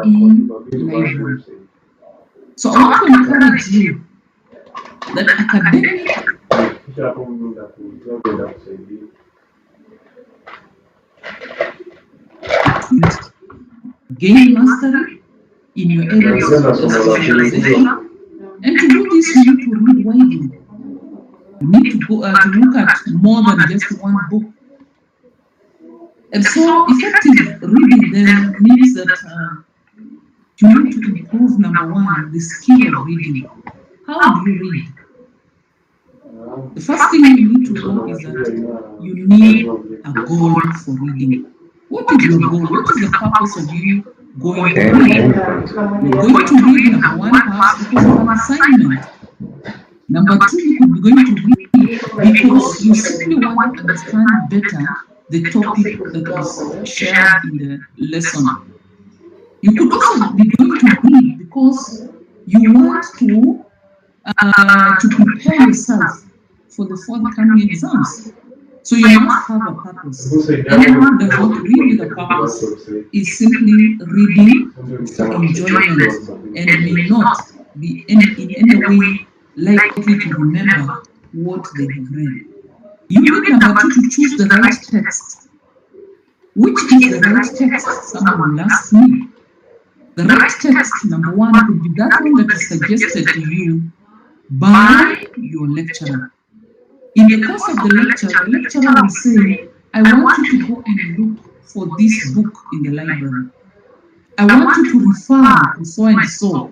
in library. So I want to encourage you that academic gain mastery in your areas of specialization. And to do this, you need to read widely. You need to go to look at more than just one book. And so effective reading then means that you need to improve, number one, the skill of reading. How do you read? The first thing you need to know is that you need a goal for reading. What is your goal? What is the purpose of you going to read? You're going to read, number one, perhaps because of an assignment. Number two, you could be going to read because you simply want to understand better the topic that was shared in the lesson. You could also be going to read because you want to prepare yourself for the forthcoming exams. So you must have a purpose. Anyone that does not read with a purpose is simply reading for enjoyment and may not be in any way likely to remember what they have read. You need, number two, to choose the right text. Which is the right text? Someone will ask me. The right text, number one, could be that one that is suggested to you by your lecturer. In the course of the lecturer will say, I want you to go and look for this book in the library. I want you to refer to so and so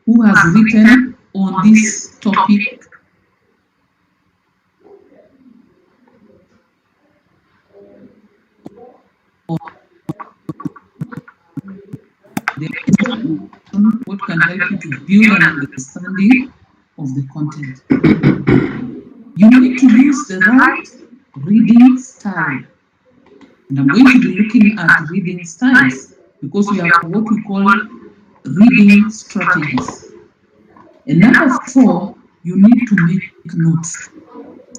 who has written on this topic. What can help you to build an understanding of the content. You need to use the right reading style. And I'm going to be looking at reading styles because we have what we call reading strategies. And number four, you need to make notes.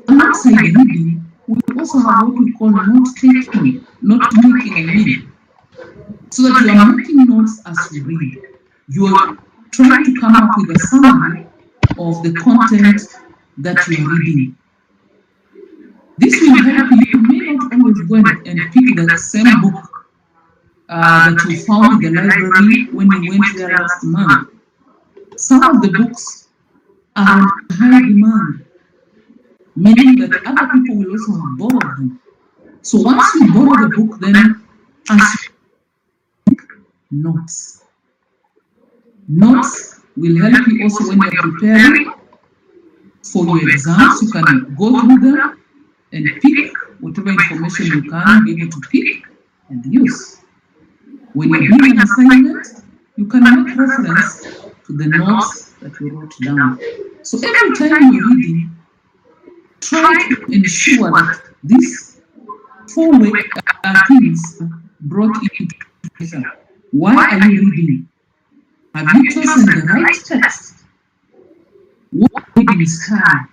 Alongside reading, we also have what we call note taking, note making, I mean. So that you are making notes as you read. You are trying to come up with a summary of the content that you are reading. This will help you. You may not always go and pick the same book that you found in the library when you went there last month. Some of the books are in high demand, meaning that other people will also have borrowed them. So once you borrow the book, then as you notes. Notes will help you also when you're preparing for your exams. You can go through them and pick whatever information you can be able to pick and use. When you're doing an assignment, you can make reference to the notes that you wrote down. So every time you're reading, try to ensure that these four things brought into picture. Why are you reading? Have you chosen the right text? What reading style?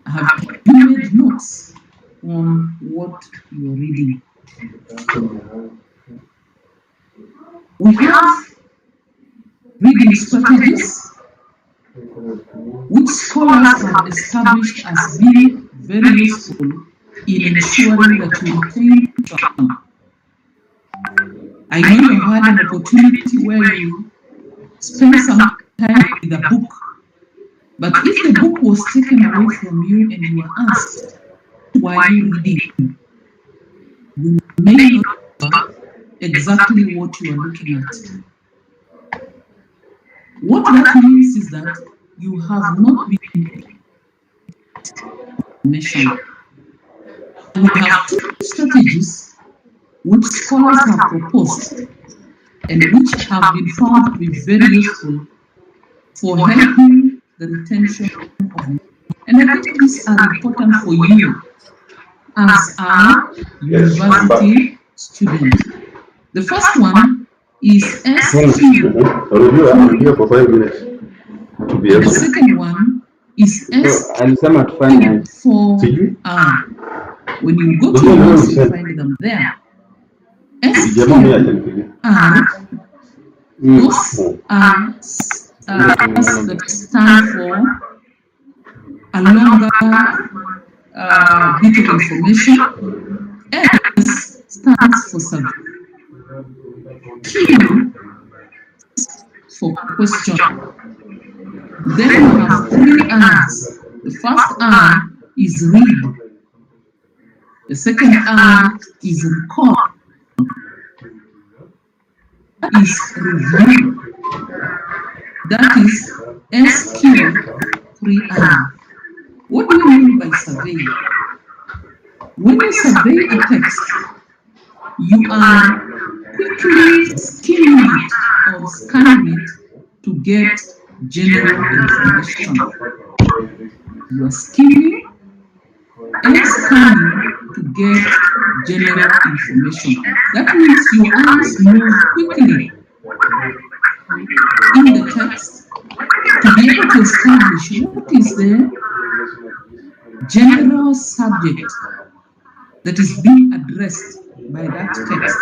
Have you made notes on what you're reading? We have reading strategies which scholars have established as being very useful in ensuring that you retain trauma. I know you had an opportunity where you spent some time with a book, but if the book was taken away from you and you were asked, why are you reading? You may not know exactly what you are looking at. What that means is that you have not been information. We have two strategies which scholars have proposed and which have been found to be very useful for helping the retention of knowledge. And I think these are important for you as a university student. The first one is SQ. For 5 minutes. The second one is SQ4R. When you go to the notes, you find them there. SQR Those are words that stand for a longer bit of information. S stands for subject. Q for question. Then we have three R's. The first R is read. The second R is record. That is review. That is SQ3R. What do we mean by survey? When you survey a text, you are quickly skimming it or scanning it to get general information. You are skimming and scanning to get general information. That means your eyes move quickly in the text to be able to establish what is the general subject that is being addressed by that text.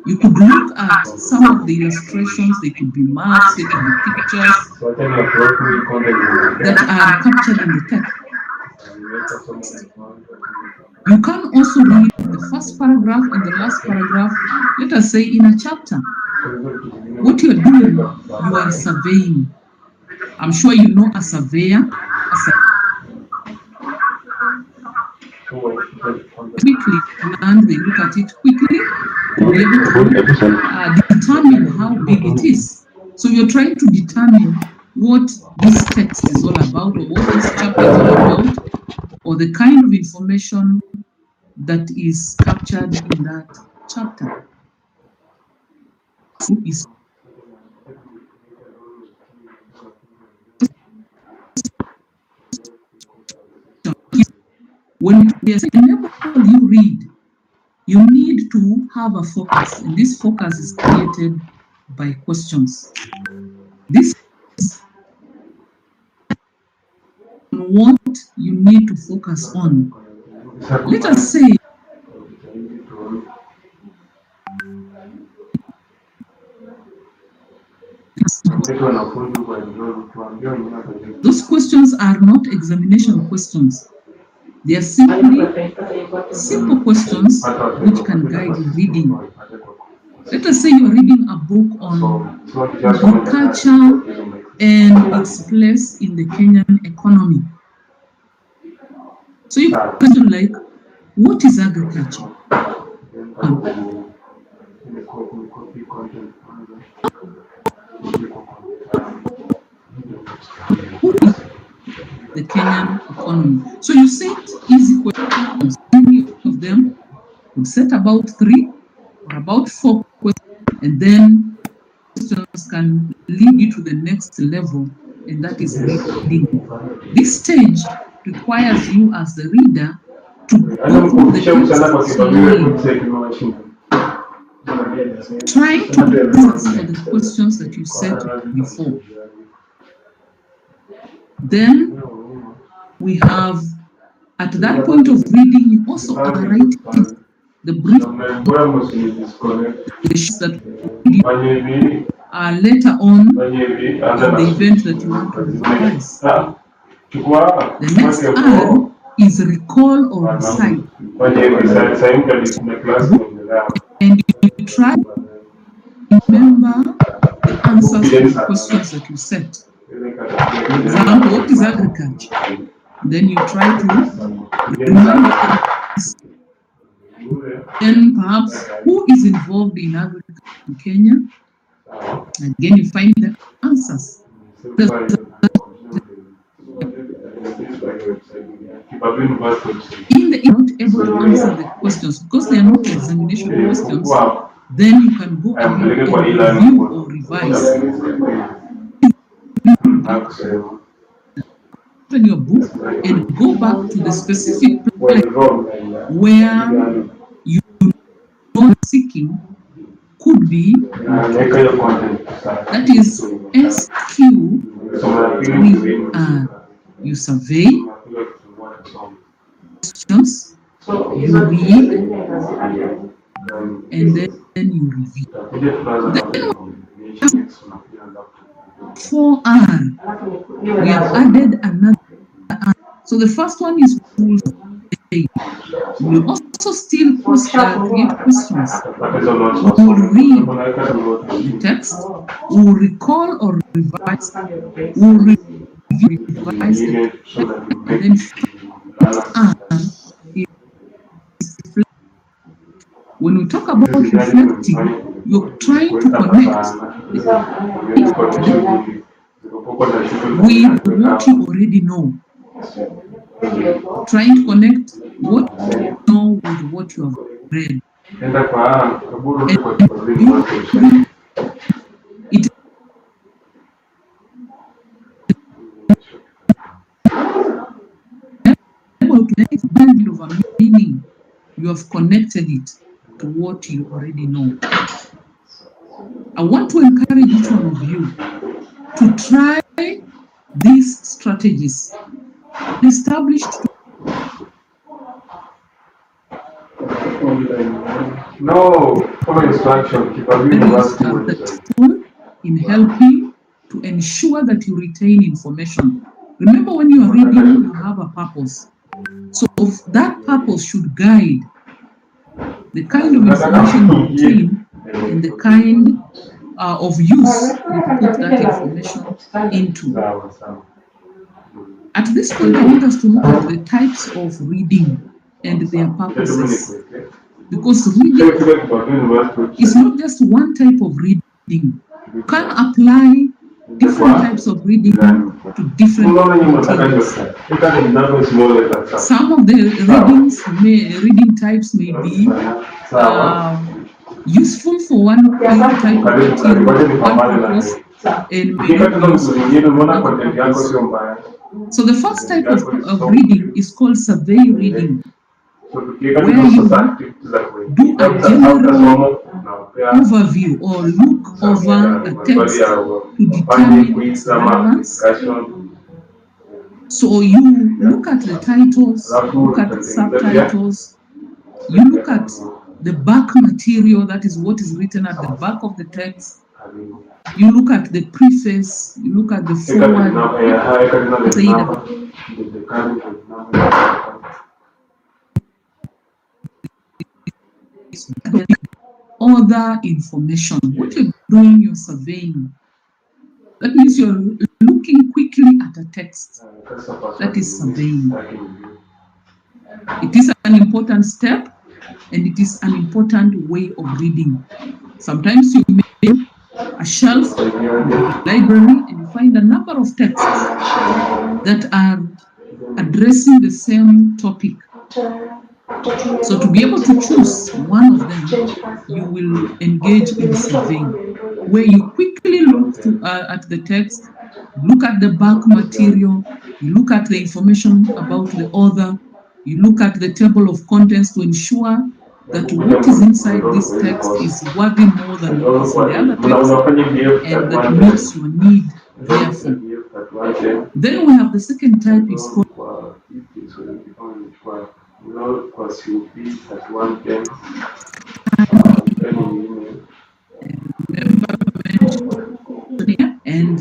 You could look at some of the illustrations, they could be maps, they could be pictures that are captured in the text. You can also read the first paragraph and the last paragraph, let us say in a chapter. What you are doing, you are surveying. I'm sure you know a surveyor. Quickly, and they look at it quickly to be able to determine how big it is. So you're trying to determine what this text is all about, or what this chapter is all about, or the kind of information that is captured in that chapter. Is when you read, you need to have a focus, and this focus is created by questions. This is what you need to focus on. Let us say those questions are not examination questions. They are simply simple questions which can guide your reading. Let us say you're reading a book on agriculture and its place in the Kenyan economy. So you question like, what is agriculture? Who is the Kenyan economy? So you set easy questions. Many of them would set about 3 or about 4 questions, and then questions can lead you to the next level, and that is reading. This stage requires you as the reader to go through the text slowly, trying to answer the questions that you set before. Then we have, at that point of reading, you also are writing the brief that later on in the event that you want to revise. The next R is recall or recite. And you try to remember the answers to the questions that you set. For example, what is agriculture? Then you try to remember, then perhaps who is involved in agriculture in Kenya. Again, you find the answers. In the you're not able to answer the questions because they are not examination questions, then you can go ahead and review or revise. Open your book and go back to the specific place where you know seeking could be. That is SQ3R. You survey questions, you read, and then you review. Then 4R, we have added another R. So the first one is we will say. We will also still create questions. We will read the text, we will recall or revise, we will review, revise the text, and then R is reflect. When we talk about reflecting, you're trying to connect the information with what you already know. Trying to connect what you know with what you have read. And it is bundle of a meaning. You have connected it to what you already know. I want to encourage each one of you to try these strategies established. No, follow instruction. Keep a successful in helping to ensure that you retain information. Remember, when you are reading, you have a purpose. So that purpose should guide the kind of information you retain and the kind of use you put that information into. At this point, I want us to look at the types of reading and their purposes. Because reading is not just one type of reading. You can apply different types of reading to different materials. Some of the reading types may be useful for one type of material, one purpose, and may not be useful for another purpose. So the first type of reading is called survey reading, where you do a general overview or look over a text to determine its relevance. So you look at the titles, look at the subtitles, you look at the back material, that is what is written at the back of the text. You look at the preface, you look at the foreword, other information. What you're doing, you're surveying. That means you're looking quickly at a text. That is surveying. It is an important step and it is an important way of reading. Sometimes you make a shelf in the library and you find a number of texts that are addressing the same topic. So to be able to choose one of them, you will engage in surveying, where you quickly look at the text, look at the back material, you look at the information about the author, you look at the table of contents to ensure that what is inside this text is worthy more than what is in the other text, and that meets your need, therefore. Then we have the second type, is called and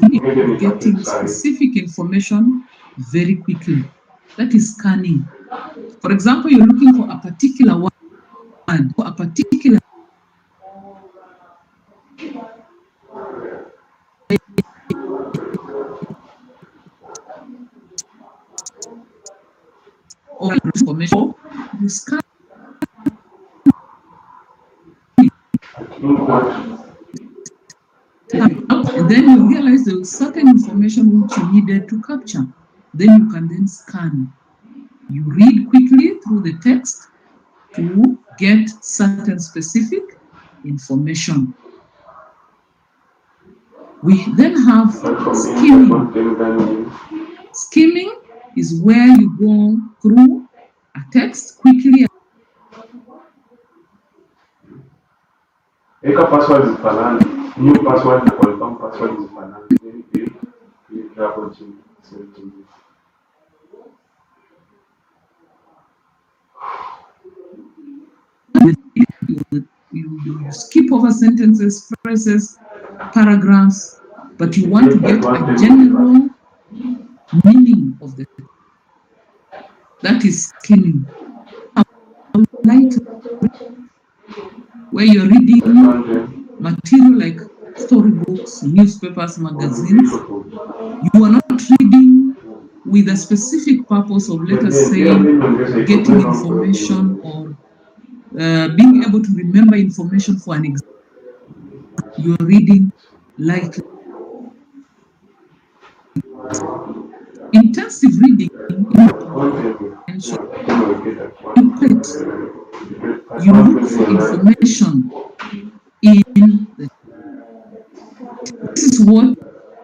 getting specific information very quickly. That is scanning. For example, you're looking for a particular word, for a particular or information, you scan and then you realize there was certain information which you needed to capture. Then you can then scan. You read quickly through the text to get certain specific information. We then have skimming. Skimming is where you go through a text quickly. Eka password is Fanani. New password na confirm password is Fanani. Then you drop on you skip over sentences, phrases, paragraphs, but you want to get a general meaning of the text. That is skimming. Light, where you're reading material like storybooks, newspapers, magazines. You are not reading with a specific purpose of, let us say, getting information or being able to remember information for an exam. You're reading lightly. Intensive reading comprehension. You look for information in the. This is what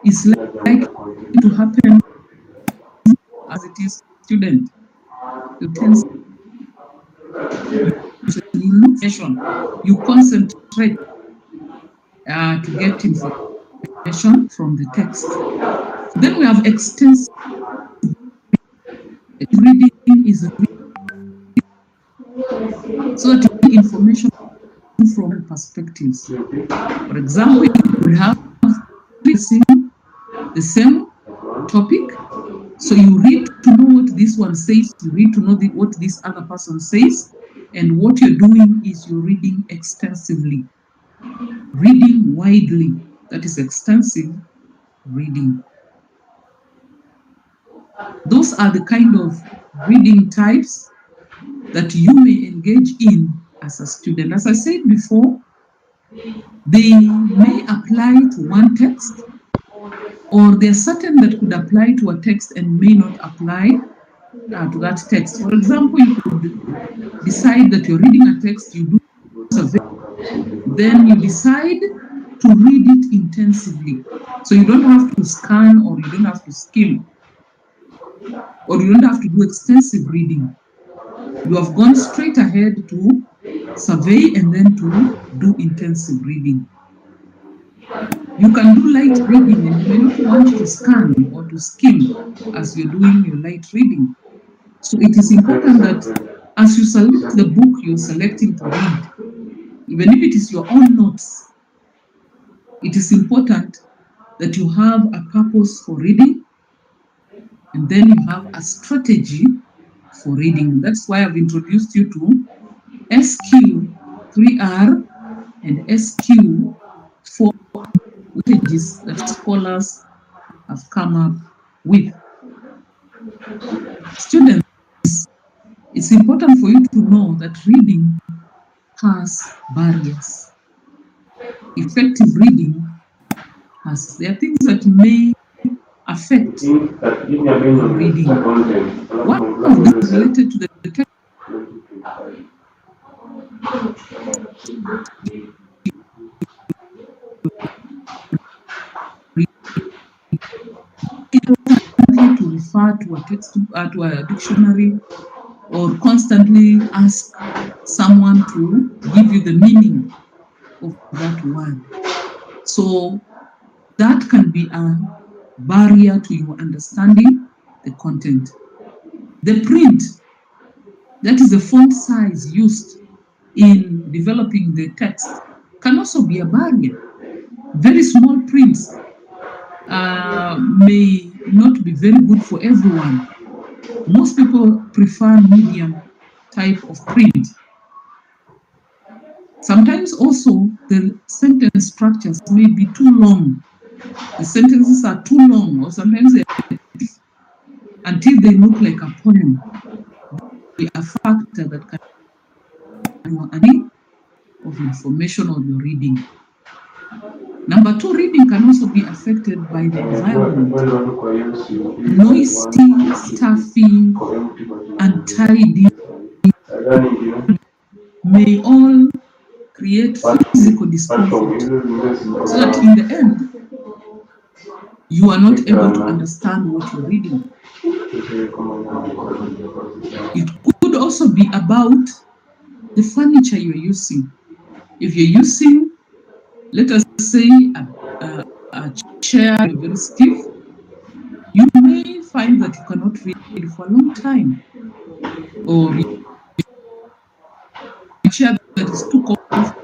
is likely to happen as it is student. You look for, you concentrate to get information from the text. Then we have extensive reading is so that you get information from perspectives. For example, you will have the same topic, so you read to know what this one says, you read to know what this other person says, and what you're doing is you're reading extensively, reading widely. That is extensive reading. Those are the kind of reading types that you may engage in as a student. As I said before, they may apply to one text, or they're certain that could apply to a text and may not apply to that text. For example, you could decide that you're reading a text, you do survey, then you decide to read it intensively. So you don't have to scan, or you don't have to skim, or you don't have to do extensive reading. You have gone straight ahead to survey and then to do intensive reading. You can do light reading and you may not want to scan or to skim as you're doing your light reading. So it is important that as you select the book you're selecting to read, even if it is your own notes, it is important that you have a purpose for reading, and then you have a strategy for reading. That's why I've introduced you to SQ 3R and SQ 4 strategies that scholars have come up with. Students, it's important for you to know that reading has barriers. Effective reading there are things that may affect your reading. One of them is related to the text. To refer to a text, to a dictionary, or constantly ask someone to give you the meaning of that word. So that can be a barrier to your understanding the content. The print, that is the font size used in developing the text, can also be a barrier. Very small prints may not be very good for everyone. Most people prefer medium type of print. Sometimes also the sentence structures may be too long. The sentences are too long, or sometimes until they look like a poem. Be a factor that can be of information on your reading. Number two, reading can also be affected by the environment. Noisy, stuffy, untidy may all create physical discomfort, so that in the end, you are not able to understand what you're reading. It could also be about the furniture you're using. If you're using, let us say, a chair very stiff, you may find that you cannot read for a long time. Or a chair that is too comfortable,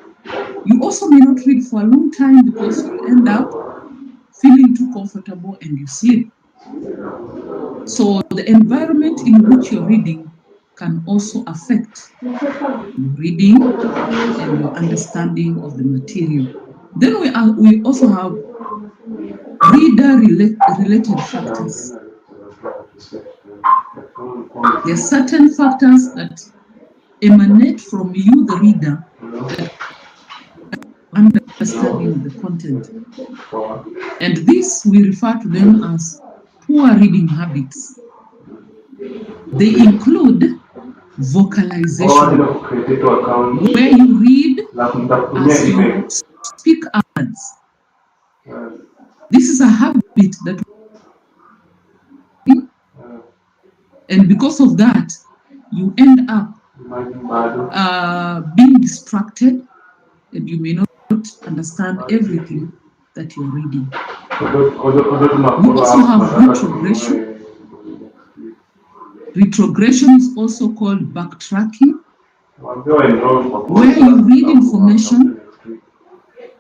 you also may not read for for a long time because you end up feeling too comfortable and you sleep. So the environment in which you're reading can also affect your reading and your understanding of the material. Then we also have reader-related factors. There are certain factors that emanate from you, the reader, that understanding of the content. And this, we refer to them as poor reading habits. They include vocalization, where you read as you speak words. This is a habit that, and because of that, you end up being distracted, and you may not understand everything that you're reading. We also have retrogression. Retrogression is also called backtracking, where you read information.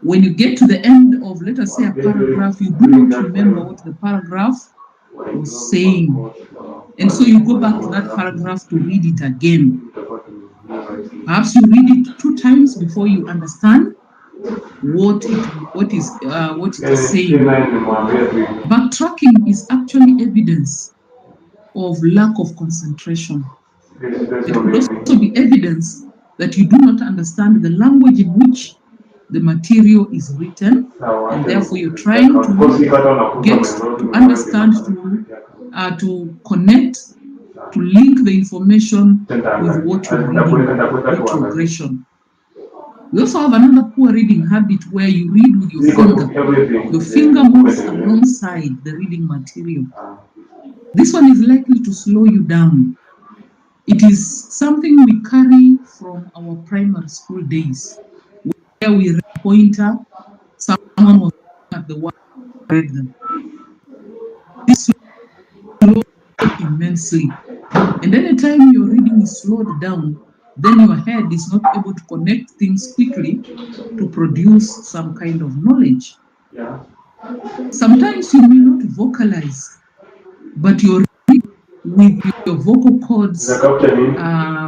When you get to the end of, let us say, a paragraph, you do not remember what the paragraph was saying. And so you go back to that paragraph to read it again. Perhaps you read it 2 times before you understand what it is saying. Backtracking is actually evidence of lack of concentration. It could also be evidence that you do not understand the language in which the material is written, and therefore you're trying to get to understand, to connect, to link the information with what you're reading. Retrogression. We also have another poor reading habit where you read with your finger. Your finger moves alongside the reading material. This one is likely to slow you down. It is something we carry from our primary school days, where we read a pointer, someone was at the word, read them. This slows immensely. And anytime your reading is slowed down, then your head is not able to connect things quickly to produce some kind of knowledge. Sometimes you may not vocalize, but you're reading with your vocal cords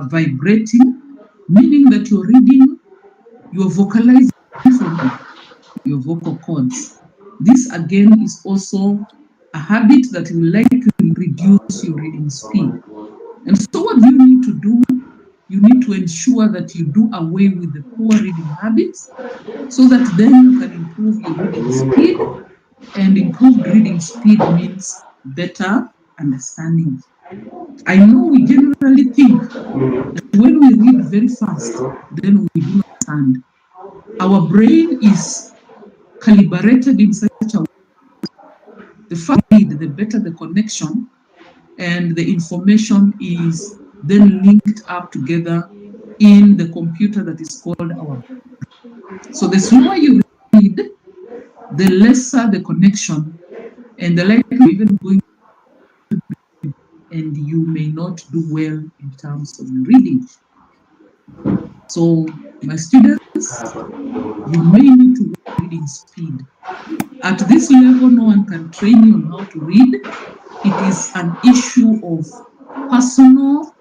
vibrating, meaning that you're vocalizing from your vocal cords. This again is also a habit that will likely reduce your reading speed. And so what you need to do, you need to ensure that you do away with the poor reading habits so that then you can improve your reading speed. And improved reading speed means better understanding. I know we generally think that when we read very fast, then we do not understand. Our brain is calibrated in such a way, the faster we read, the better the connection, and the information is then linked up together in the computer that is called our brain. So the slower you read, the lesser the connection, and the likely you're even going to be, and you may not do well in terms of your reading. So, my students, you may need to work reading speed. At this level, no one can train you on how to read. It is an issue of personal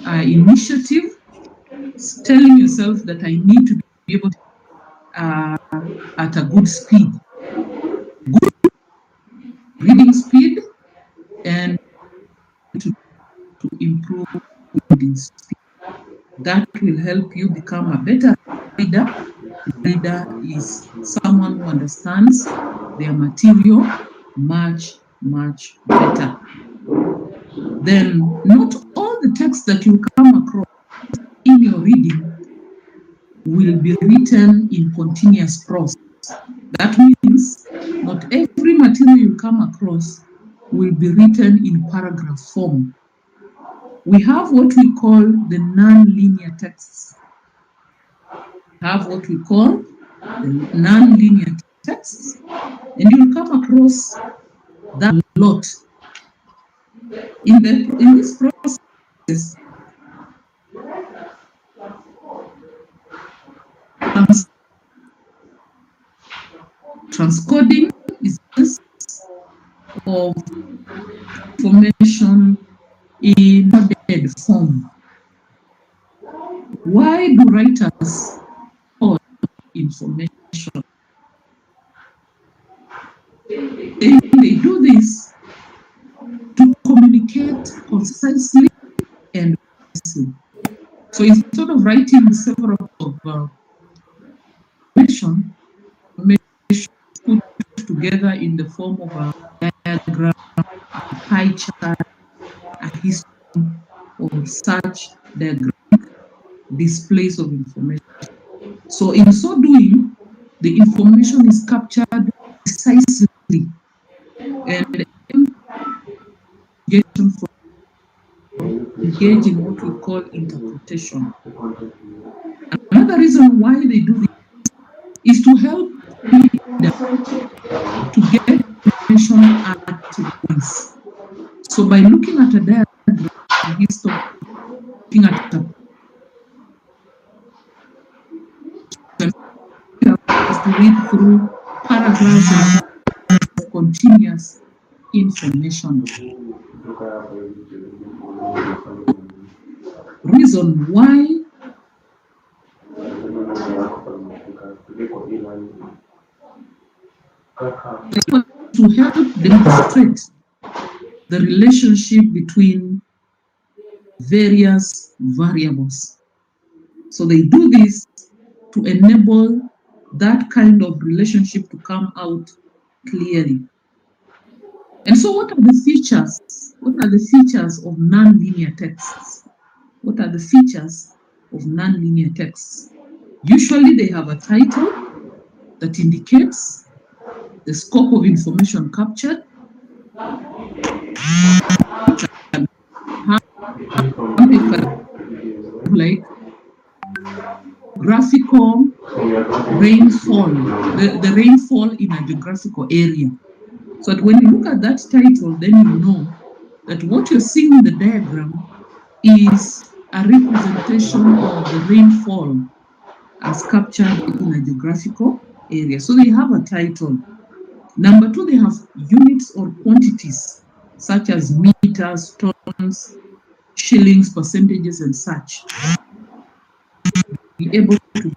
initiative, telling yourself that I need to be able to at a good speed, good reading speed, and to improve reading speed. That will help you become a better reader. Reader is someone who understands their material much, much better. Then, not all the texts that you come across in your reading will be written in continuous prose. That means not every material you come across will be written in paragraph form. We have what we call the nonlinear texts. We have what we call the nonlinear texts, and you'll come across that a lot. In this process, Transcoding is just of information in coded form. Why do writers code information? They do this to communicate concisely and precisely. So instead of writing several information put together in the form of a diagram, a pie chart, a history, or such diagram displays of information. So in so doing, the information is captured precisely and engage in what we call interpretation. Another reason why they do this is to help to get information at once. So by looking at a diagram, looking at a to read through paragraphs of continuous information. Reason why to help demonstrate the relationship between various variables. So they do this to enable that kind of relationship to come out clearly. And so what are the features? What are the features of nonlinear texts? What are the features of nonlinear texts? Usually they have a title that indicates the scope of information captured, like graphical rainfall, the rainfall in a geographical area. So that when you look at that title, then you know that what you're seeing in the diagram is a representation of the rainfall as captured in a geographical area. So they have a title. Number two, they have units or quantities such as meters, tons, shillings, percentages, and such. Be able to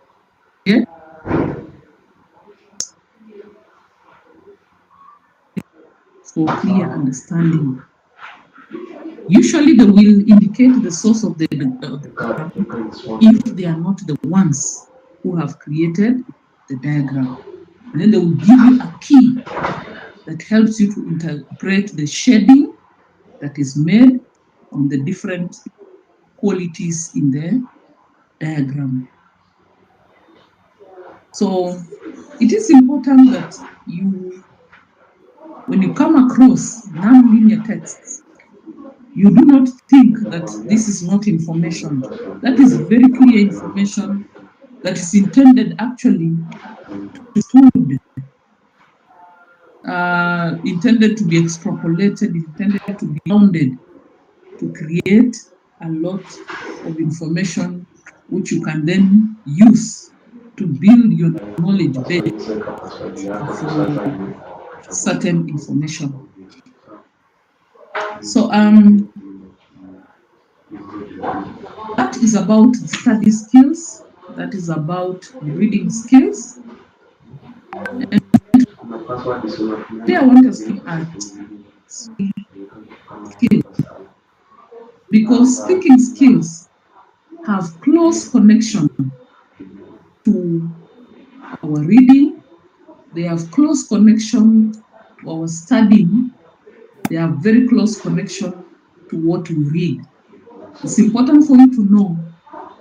get for clear understanding. Usually they will indicate the source of the diagram if they are not the ones who have created the diagram. And then they will give you a key that helps you to interpret the shading that is made on the different qualities in the diagram. So it is important that you, when you come across nonlinear texts, you do not think that this is not information. That is very clear information that is intended actually intended to be extrapolated, intended to be rounded, to create a lot of information which you can then use to build your knowledge base for certain information. So that is about study skills, that is about reading skills. And today I want us to look at skills, because speaking skills have close connection to our reading, they have close connection to our studying, they have very close connection to what we read. It's important for you to know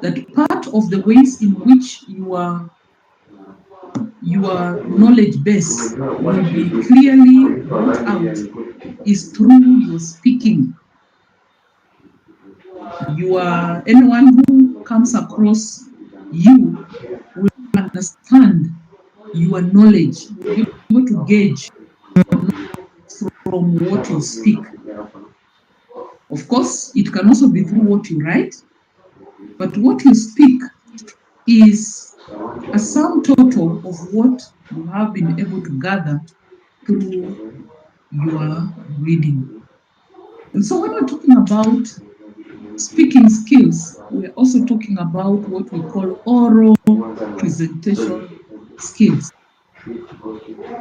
that part of the ways in which your knowledge base will be clearly brought out is through your speaking. Anyone who comes across you will understand your knowledge, be able to gauge from what you speak. Of course, it can also be through what you write, but what you speak is a sum total of what you have been able to gather through your reading. And so when we're talking about speaking skills, we're also talking about what we call oral presentation skills,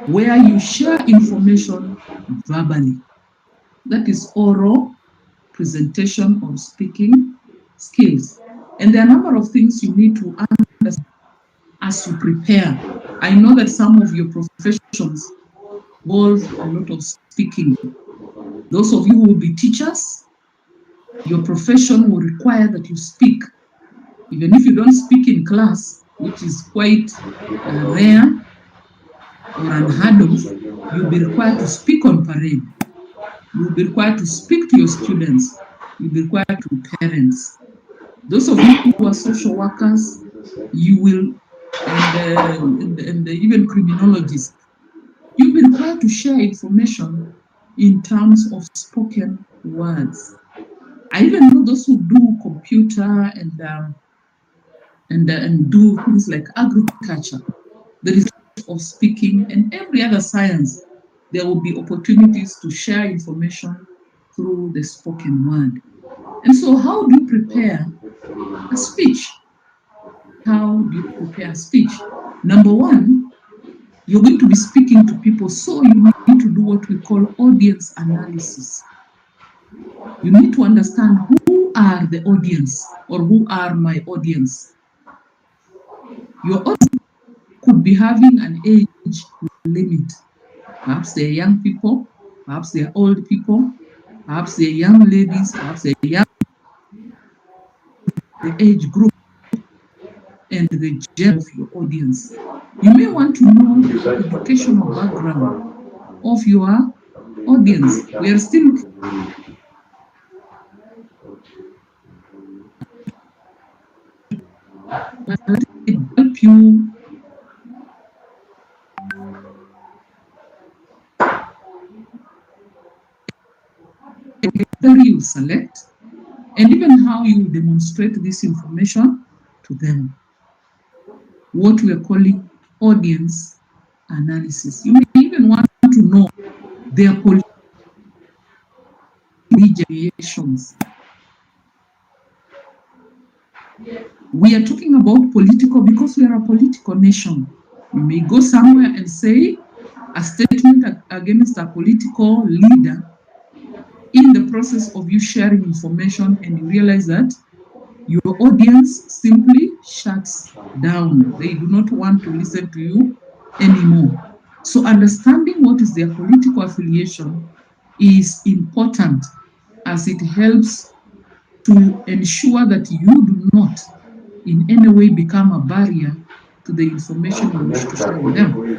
where you share information verbally. That is oral presentation or speaking skills. And there are a number of things you need to understand as you prepare. I know that some of your professions involve a lot of speaking. Those of you who will be teachers, your profession will require that you speak. Even if you don't speak in class, which is quite rare or unheard of, you'll be required to speak on parade. You'll be required to speak to your students. You'll be required to parents. Those of you who are social workers, you will, and even criminologists, you'll be required to share information in terms of spoken words. I even know those who do computer and do things like agriculture. There is of speaking and every other science. There will be opportunities to share information through the spoken word. And so, how do you prepare a speech? How do you prepare a speech? Number one, you're going to be speaking to people, so you need to do what we call audience analysis. You need to understand who are the audience or who are my audience. Your audience could be having an age limit. Perhaps they're young people, perhaps they're old people, perhaps they're young ladies, perhaps they're young, the age group and the gender of your audience. You may want to know the educational background of your audience. We are still help you you select and even how you demonstrate this information to them. What we are calling audience analysis. You may even want to know their political variations. We are talking about political because we are a political nation. You may go somewhere and say a statement against a political leader in the process of you sharing information, and you realize that your audience simply shuts down. They do not want to listen to you anymore. So understanding what is their political affiliation is important, as it helps to ensure that you do not in any way become a barrier to the information you wish to share with them.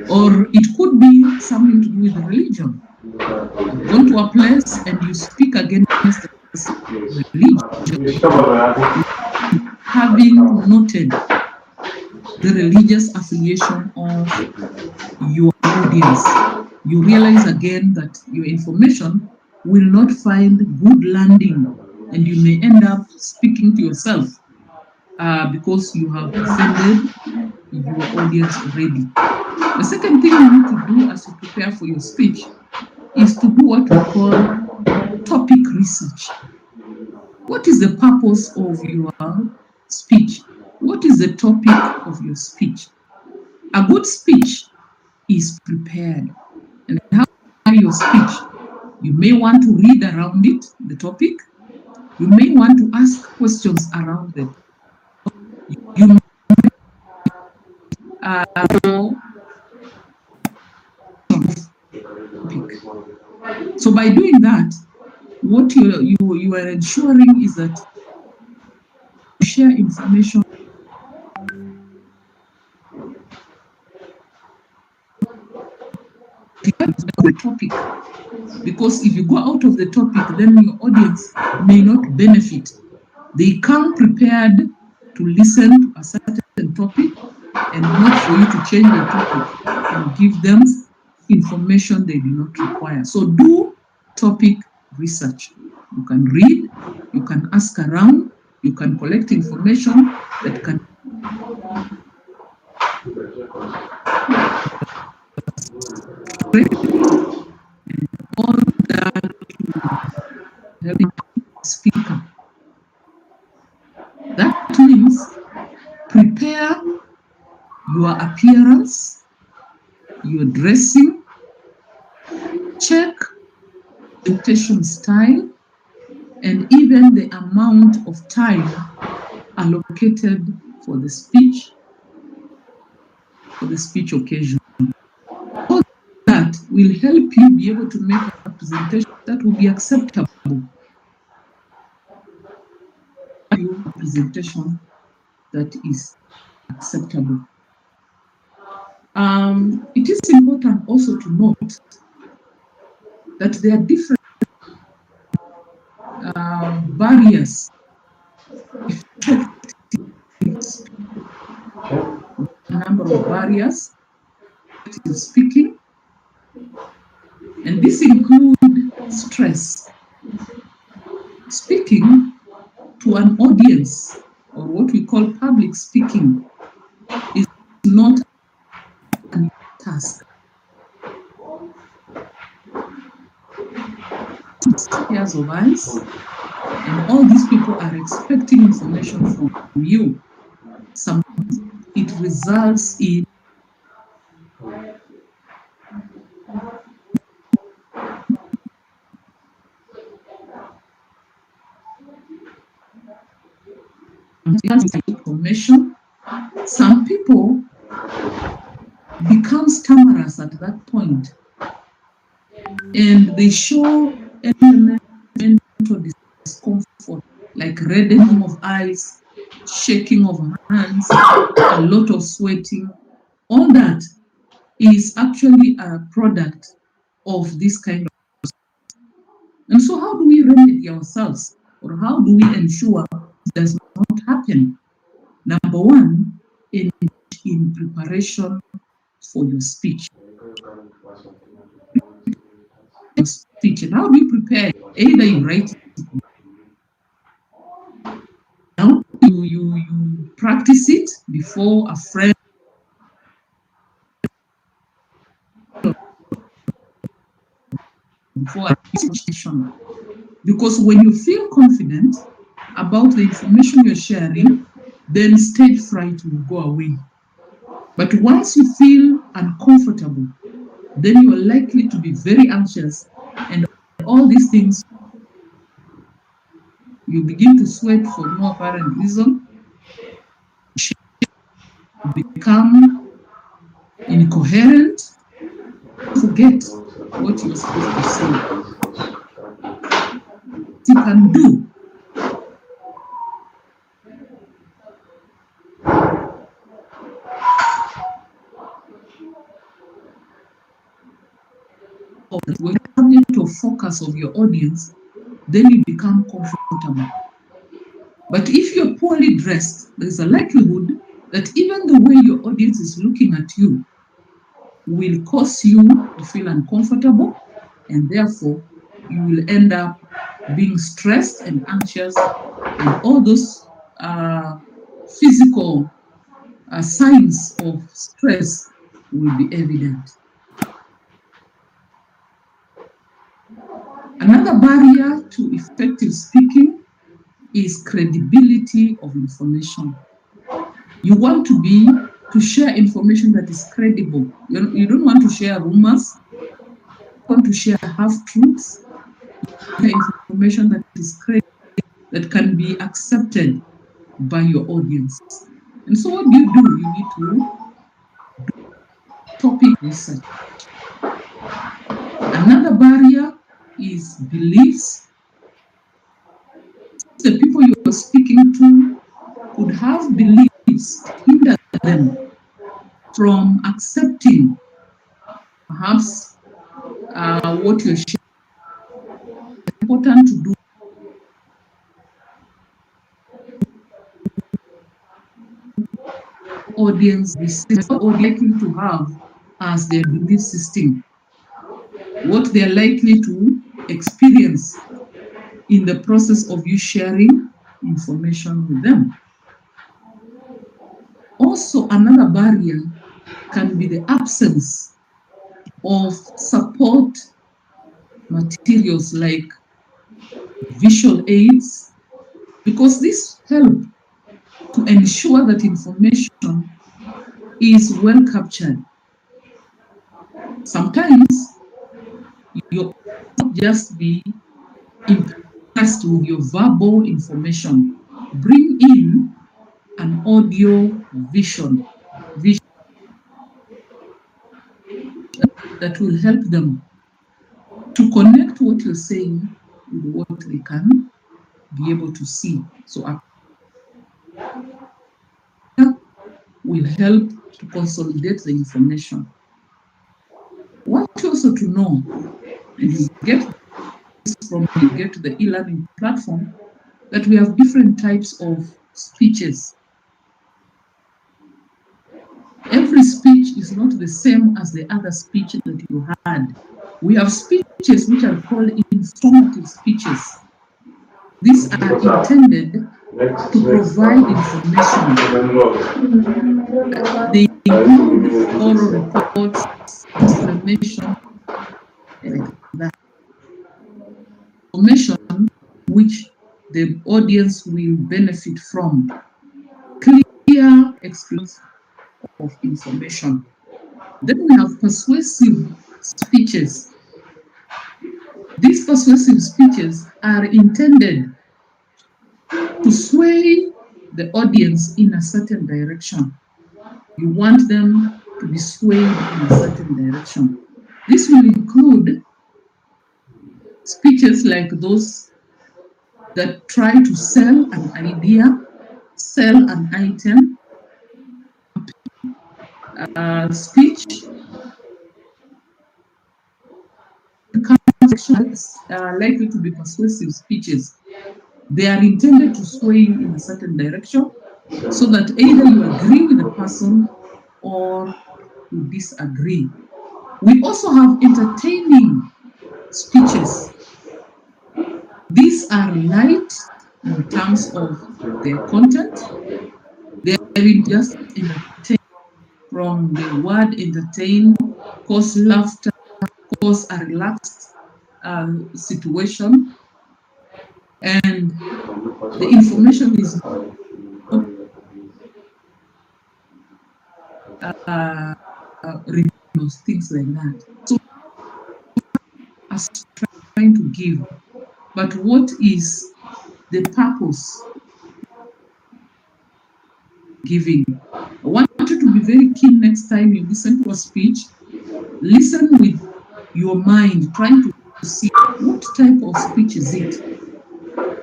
Or it could be something to do with religion. You go to a place and you speak against the religion, having noted the religious affiliation of your audience. You realize again that your information will not find good landing, and you may end up speaking to yourself because you have offended your audience already. The second thing you need to do as you prepare for your speech is to do what we call topic research. What is the purpose of your speech? What is the topic of your speech? A good speech is prepared. And how your speech? You may want to read around it, the topic. You may want to ask questions around it. You may So by doing that, what you are ensuring is that you share information the topic, because if you go out of the topic, then your audience may not benefit. They come prepared to listen to a certain topic and not for you to change the topic and give them information they do not require. So do topic research. You can read, you can ask around, you can collect information that can all that helping speaker. That means prepare your appearance, your dressing, check presentation style, and even the amount of time allocated for the speech occasion. All that will help you be able to make a presentation that will be acceptable. Your presentation that is acceptable. It is important also to note that there are different barriers. A number of barriers to speaking, and this includes stress. Speaking to an audience, or what we call public speaking, is not a task. Pairs of eyes, and all these people are expecting information from you. Sometimes it results in information. Some people become stammerers at that point, and they show elements of discomfort, like reddening of eyes, shaking of hands, a lot of sweating. All that is actually a product of this kind of. And so, how do we remedy ourselves, or how do we ensure it does not happen? Number one, in preparation for your speech. And how do you prepare? Either you write it down, you practice it before a friend, before a presentation. Because when you feel confident about the information you're sharing, then stage fright will go away. But once you feel uncomfortable, then you are likely to be very anxious, and all these things, you begin to sweat for no apparent reason, become incoherent, forget what you're supposed to say. You can do when you come into focus of your audience, then you become comfortable. But if you're poorly dressed, there's a likelihood that even the way your audience is looking at you will cause you to feel uncomfortable, and therefore you will end up being stressed and anxious, and all those physical signs of stress will be evident. Another barrier to effective speaking is credibility of information. You want to share information that is credible. You don't want to share rumors. You want to share half-truths. Information that is credible, that can be accepted by your audience. And so what do? You need to do topic research. Another barrier is beliefs. The people you are speaking to could have beliefs hinder them from accepting perhaps what you're sharing. It's important to do audience research, or likely to have as their belief system, what they're likely to experience in the process of you sharing information with them. Also, another barrier can be the absence of support materials like visual aids, because this help to ensure that information is well captured. Sometimes you not just be impressed with your verbal information. Bring in an audio vision that will help them to connect what you're saying with what they can be able to see. So a will help to consolidate the information. What also to know, and you get this from you get to the e-learning platform, that we have different types of speeches. Every speech is not the same as the other speech that you had. We have speeches which are called informative speeches. These are intended to provide information. They include oral reports, explanation, like that. Information which the audience will benefit from. Clear explanation of information. Then we have persuasive speeches. These persuasive speeches are intended to sway the audience in a certain direction. You want them to be swayed in a certain direction. This will include speeches like those that try to sell an idea, sell an item, speech are likely to be persuasive speeches. They are intended to sway you in a certain direction so that either you agree with the person or you disagree. We also have entertaining speeches. These are light in terms of their content. They are just entertain from the word entertain, cause laughter, cause a relaxed situation, and the information is things like that. So, as trying to give, but what is the purpose giving? I want you to be very keen next time you listen to a speech. Listen with your mind, trying to see what type of speech is it.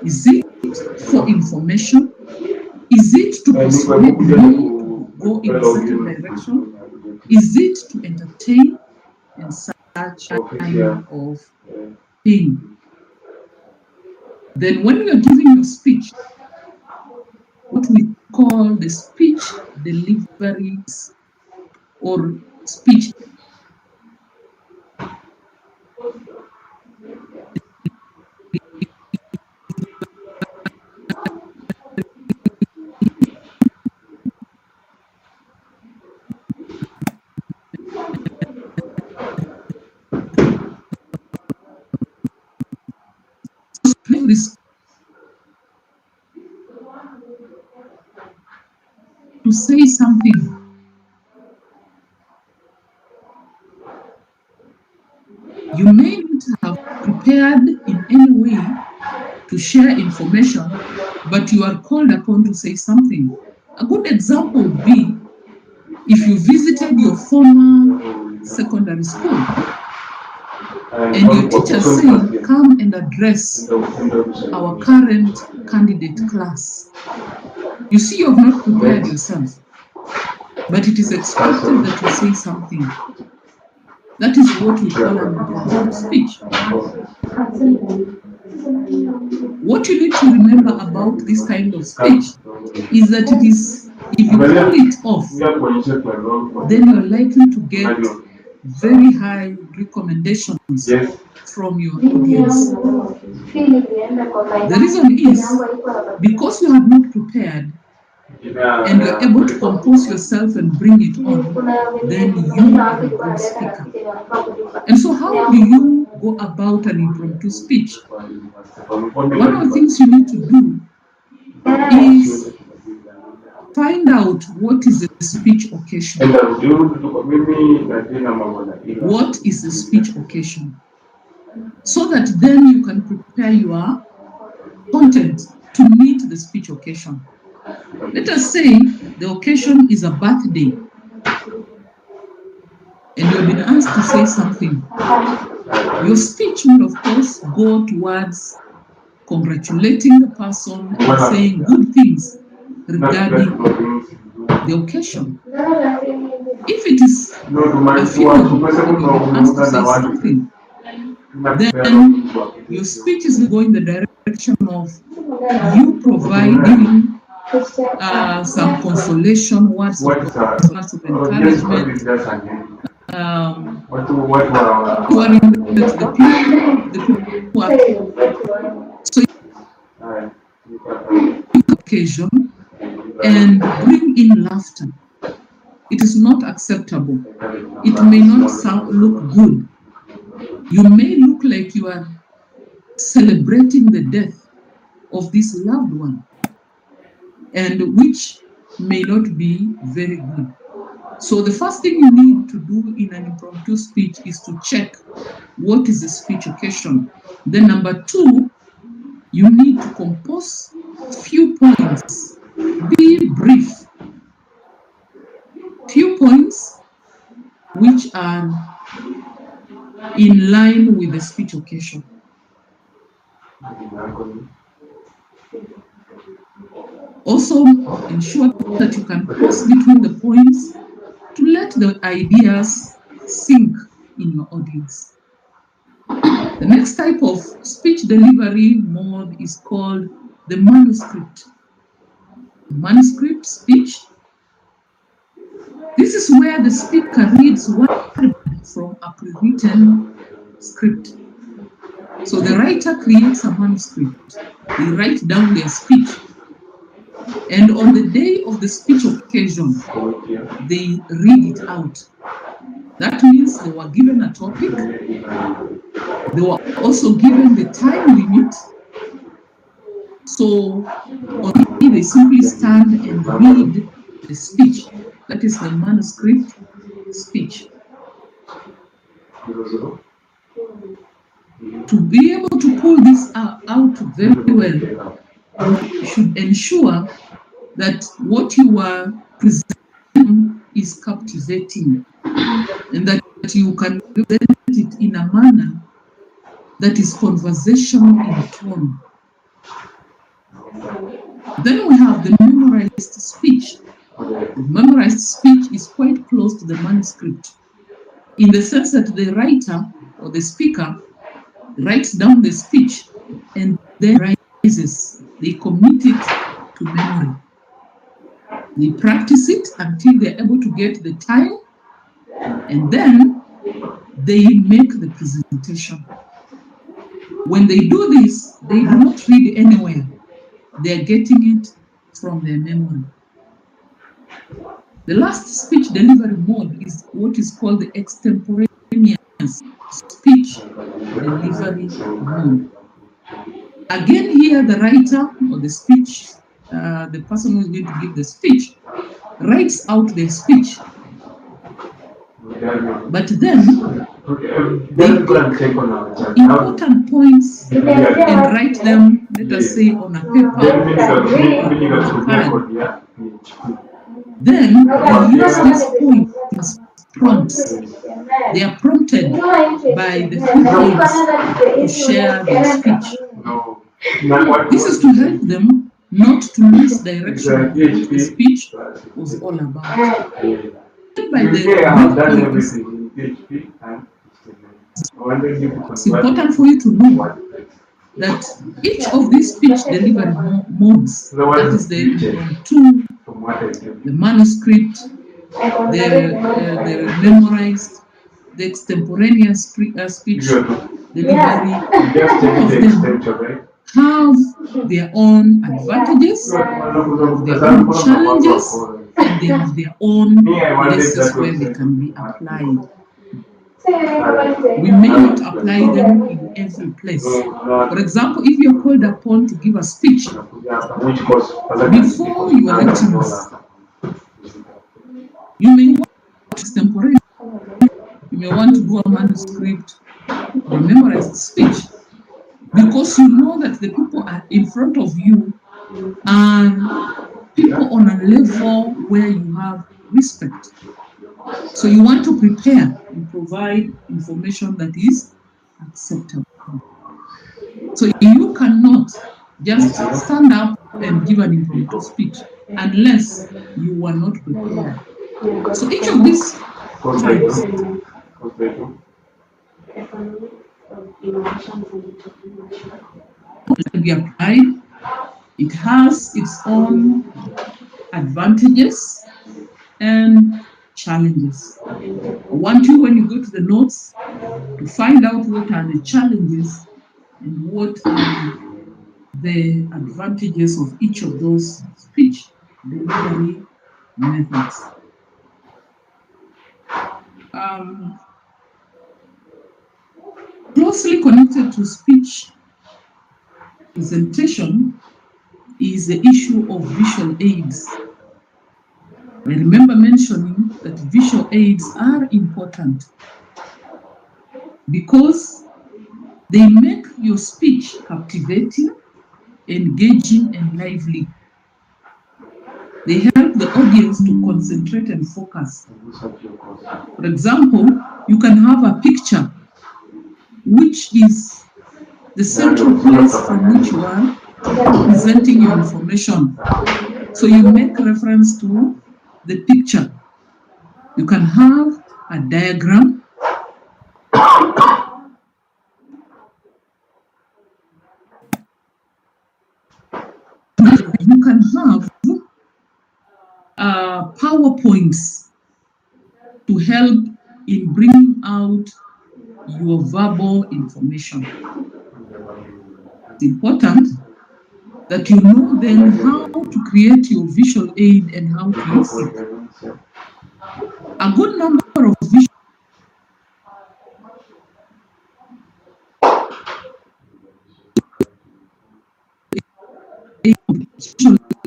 Is it for information? Is it to persuade me to go in a certain direction? Is it to entertain and such kind of thing? Then when you're giving your speech, what we call the speech deliveries or speech to say something. You may not have prepared in any way to share information, but you are called upon to say something. A good example would be if you visited your former secondary school and your teacher saying, come and address our current candidate class. You see, you have not prepared yourself, but it is expected that you say something. That is what we call an interactive speech. What you need to remember about this kind of speech is that it is, if you pull it off, then you're likely to get very high recommendations from your audience. The reason is because you have not prepared, and you're able to compose yourself and bring it on, then you are a good speaker. And so how do you go about an impromptu speech? One of the things you need to do is find out what is the speech occasion. What is the speech occasion? So that then you can prepare your content to meet the speech occasion. Let us say the occasion is a birthday and you have been asked to say something. Your speech will, of course, go towards congratulating the person and saying good things regarding the occasion. If it is a funeral and you've been asked to say something, then your speech is going in the direction of you providing some consolation, words of encouragement, ensuring that the people who are so occasion and bring in laughter. It is not acceptable. It may not look good. You may look like you are celebrating the death of this loved one, and which may not be very good. So the first thing you need to do in an impromptu speech is to check what is the speech occasion. Then number two, you need to compose few points. Be brief. Few points which are in line with the speech occasion. Also, ensure that you can pause between the points to let the ideas sink in your audience. The next type of speech delivery mode is called the manuscript. Manuscript speech. This is where the speaker reads word from a pre-written script. So the writer creates a manuscript. They write down their speech. And on the day of the speech occasion, they read it out. That means they were given a topic. They were also given the time limit. So on the day they simply stand and read the speech. That is the manuscript speech. To be able to pull this out very well, you should ensure that what you are presenting is captivating and that you can present it in a manner that is conversational in tone. Then we have the memorized speech. The memorized speech is quite close to the manuscript in the sense that the writer or the speaker writes down the speech and then rises. They commit it to memory. They practice it until they're able to get the time, and then they make the presentation. When they do this, they do not read anywhere. They're getting it from their memory. The last speech delivery mode is what is called the extemporaneous speech delivery mode. Again, here the writer or the speech, the person who is going to give the speech, writes out their speech. But then they pick important points and write them, let us say, on a paper or on a pad. Then they use these points, prompts. They are prompted by the few points to share their speech. This is to help them not to lose direction of what the speech was all about. By the points, it's important for you to know that each of these speech delivery modes, that is the impromptu, the manuscript, the memorized, the extemporaneous speech delivery, all of them have their own advantages, their own challenges, and they have their own places where they can be applied. We may not apply them in every place. For example, if you're called upon to give a speech before your lecturers, you may want to extemporate. You may want to do a manuscript or a memorized speech because you know that the people are in front of you are people on a level where you have respect. So you want to prepare and provide information that is acceptable. So you cannot just stand up and give an impromptu speech unless you were not prepared. So each of these types can be applied. It has its own advantages and challenges. I want you, when you go to the notes, to find out what are the challenges and what are the advantages of each of those speech delivery methods. Closely connected to speech presentation is the issue of visual aids. I remember mentioning that visual aids are important because they make your speech captivating, engaging, and lively. They help the audience to concentrate and focus. For example, you can have a picture which is the central place from which you are presenting your information. So you make reference to the picture. You can have a diagram. You can have PowerPoints to help in bringing out your verbal information. It's important that you know then how to create your visual aid and how to use it. A good number of visual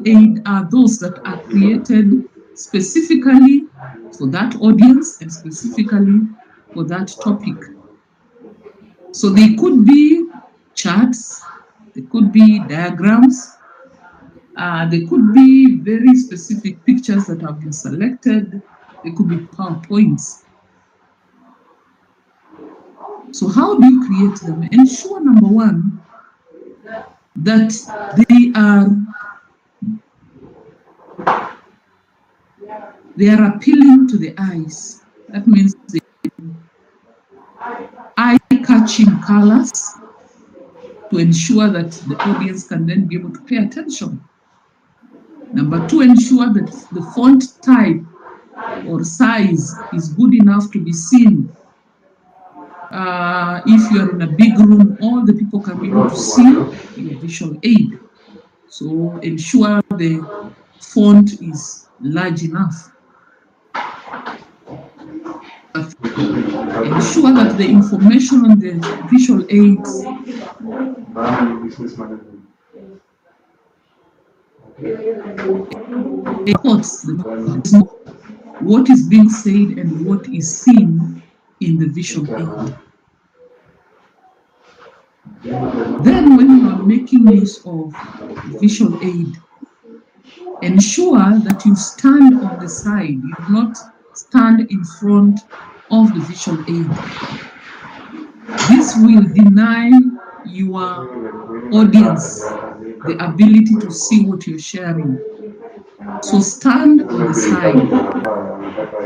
aid are those that are created specifically for that audience and specifically for that topic. So they could be charts, they could be diagrams, they could be very specific pictures that have been selected, they could be PowerPoints. So how do you create them? Ensure, number one, that they are appealing to the eyes. That means the eye-catching colors to ensure that the audience can then be able to pay attention. Number two, ensure that the font type or size is good enough to be seen. If you're in a big room, all the people can be able to see your visual aid. So ensure the font is large enough. Ensure that the information on the visual aids reports what is being said and what is seen in the visual aid. Then when you are making use of visual aid, ensure that you stand on the side, you do not stand in front of the visual aid. This will deny your audience the ability to see what you're sharing. So stand on the side.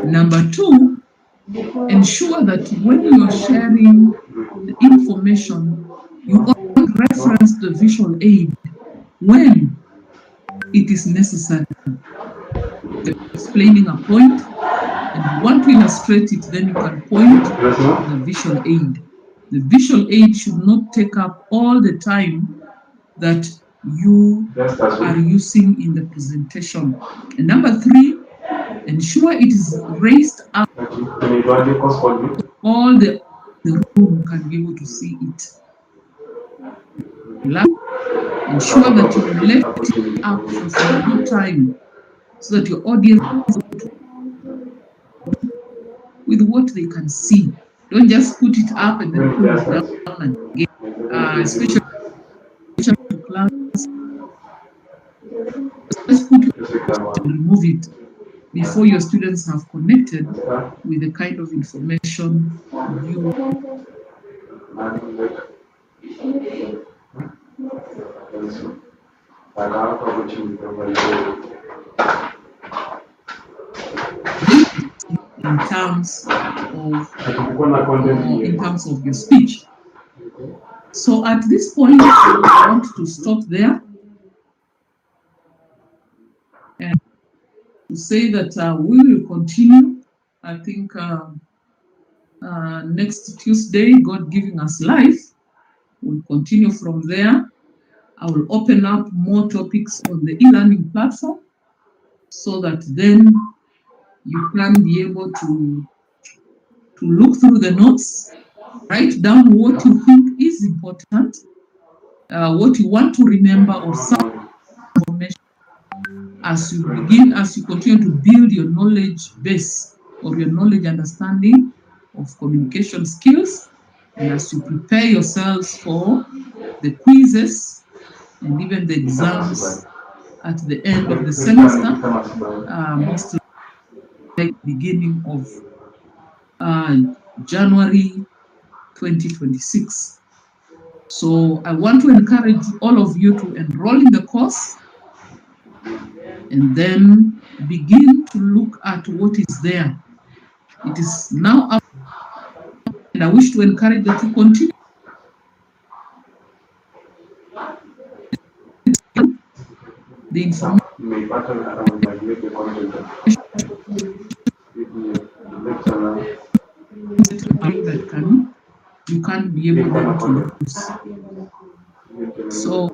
Number two, ensure that when you're sharing the information, you only reference the visual aid when it is necessary. You're explaining a point and you want to illustrate it, then you can point to the visual aid. The visual aid should not take up all the time that you Just as are well. using in the presentation. And number 3, ensure it is raised up. Like you usually cost for you. All the room can be able to see it. Ensure that you left it up for some good time so that your audience is with what they can see. Don't just put it up and then When pull it just it down starts, again. Especially definitely to class, just put it just take that one. and remove it before your students have connected Understand? with the kind of information you. And like, like I have opportunity over In terms of in content terms of your speech. So at this point, I want to stop there and to say that we will continue. I think next Tuesday, God giving us life, we'll continue from there. I will open up more topics on the e-learning platform so that then you can be able to look through the notes, write down what you think is important, what you want to remember, or some information as you continue to build your knowledge base or your knowledge understanding of communication skills, and as you prepare yourselves for the quizzes and even the exams at the end of the semester, most like beginning of uh, January 2026. So I want to encourage all of you to enroll in the course and then begin to look at what is there. It is now up, and I wish to encourage that you continue the information may pattern around migrate the content that can you can be able then to use. So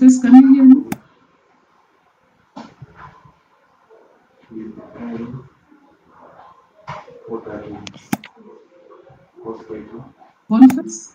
first Canadian conference.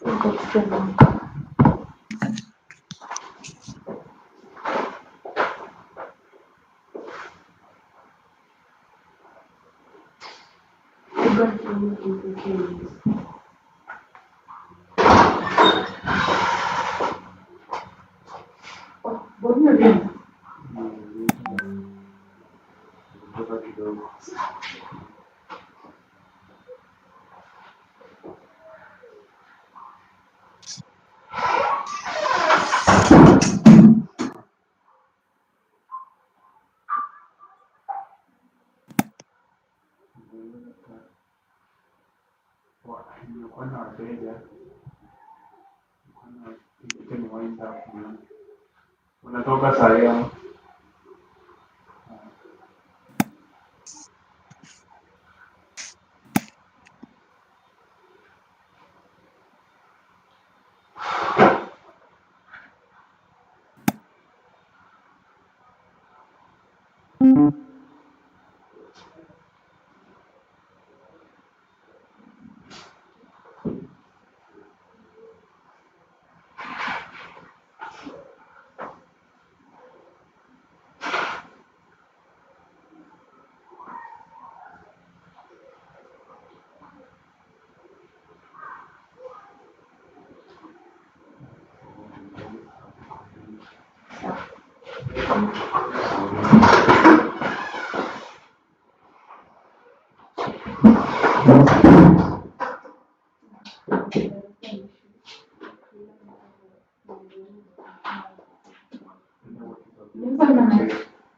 unatoka saa hiyo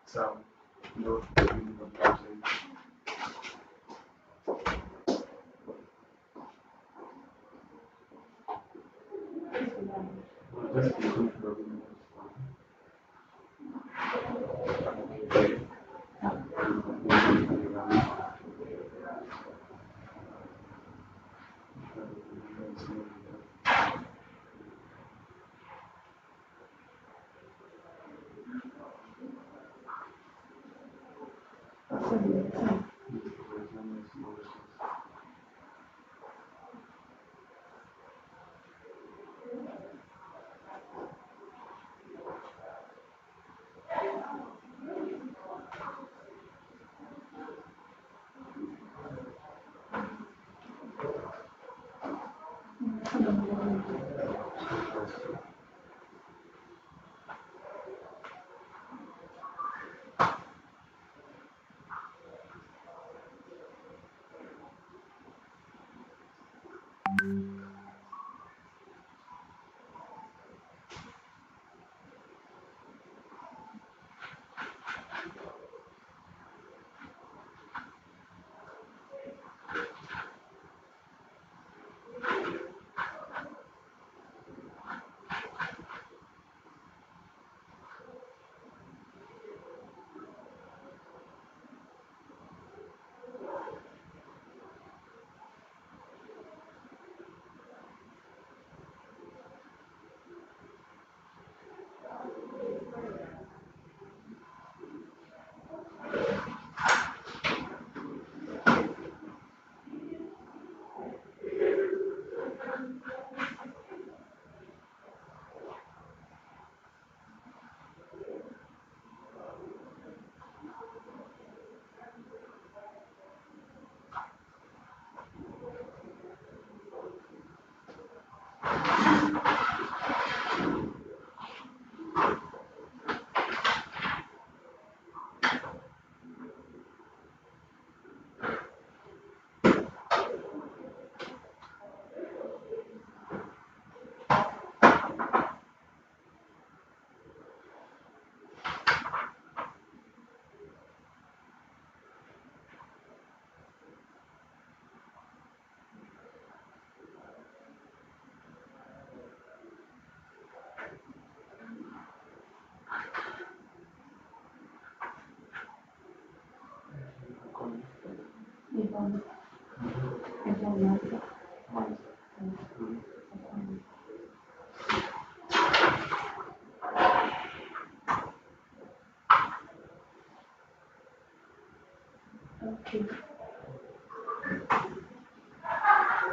sawa ndio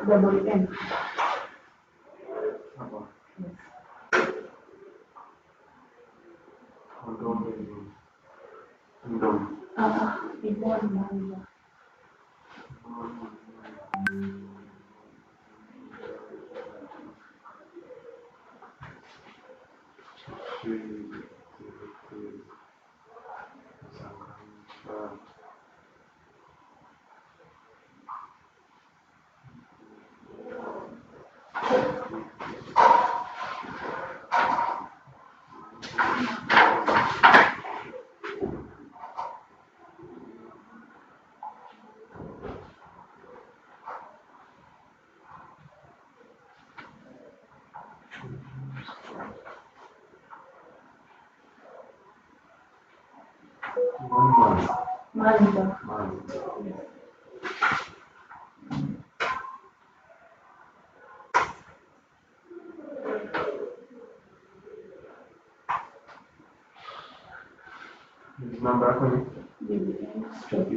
Double N. Ibon Manja. Manja. Namba yako ni? Stroke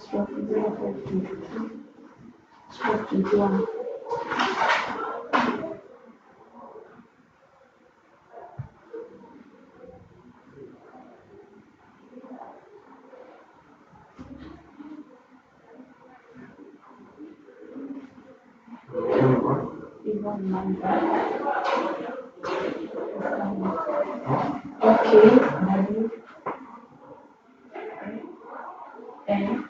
0522. Stroke 21. Ibon Manja. Okay. W N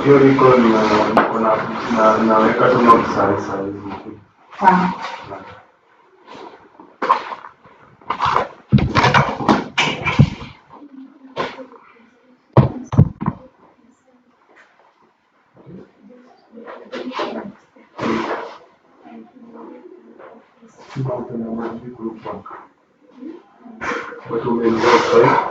Hiyo iko naweka tu notes saa hizi. But we invest, right?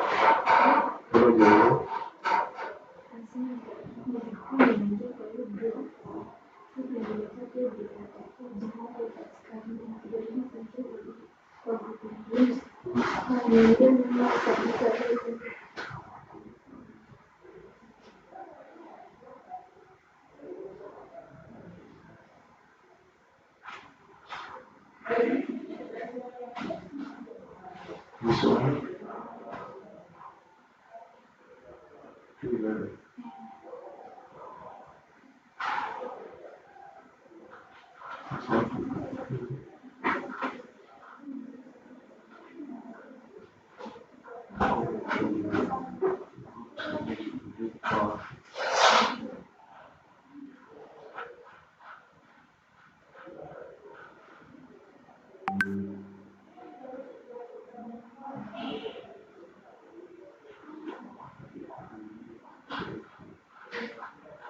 This one.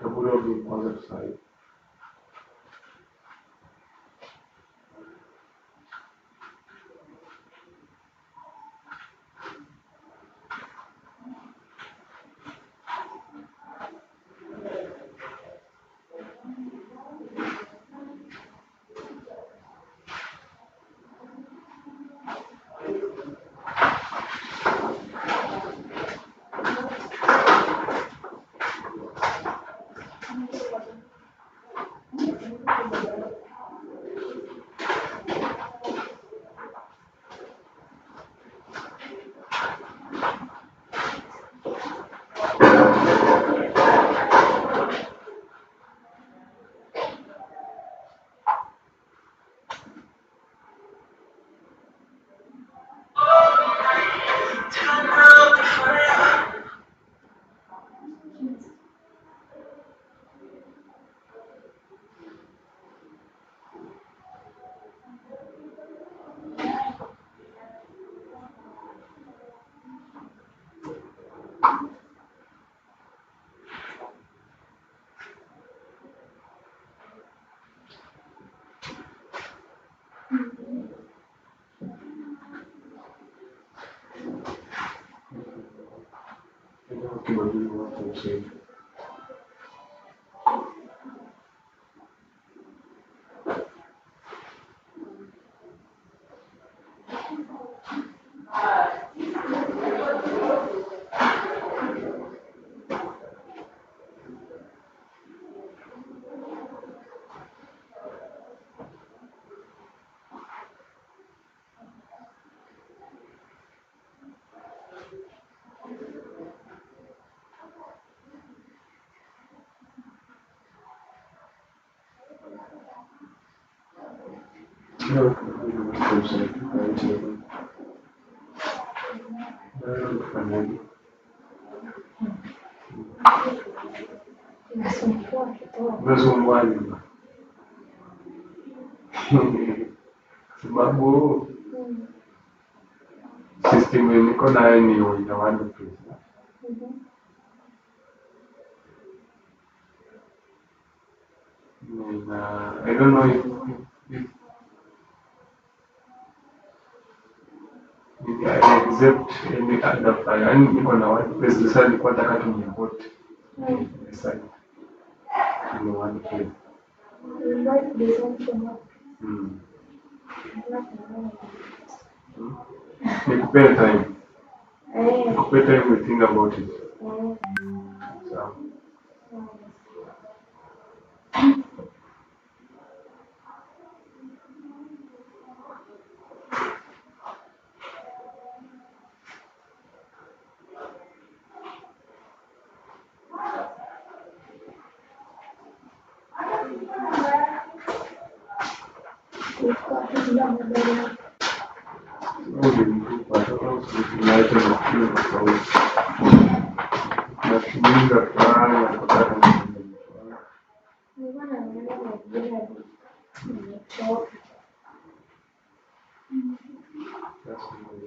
On the other side. Sababu system niko nayo ni ya WordPress. I don't know if I accept any other file. Yani niko na WordPress sasa nilikuwa nataka tu import the site in WordPress. Invite design tomorrow. Nikupe time. Eh. Nikupe time to think about it. Sawa. Ulimtupa tunaita mafikiri tofauti. Natumika fulani na kutaka nini. That's the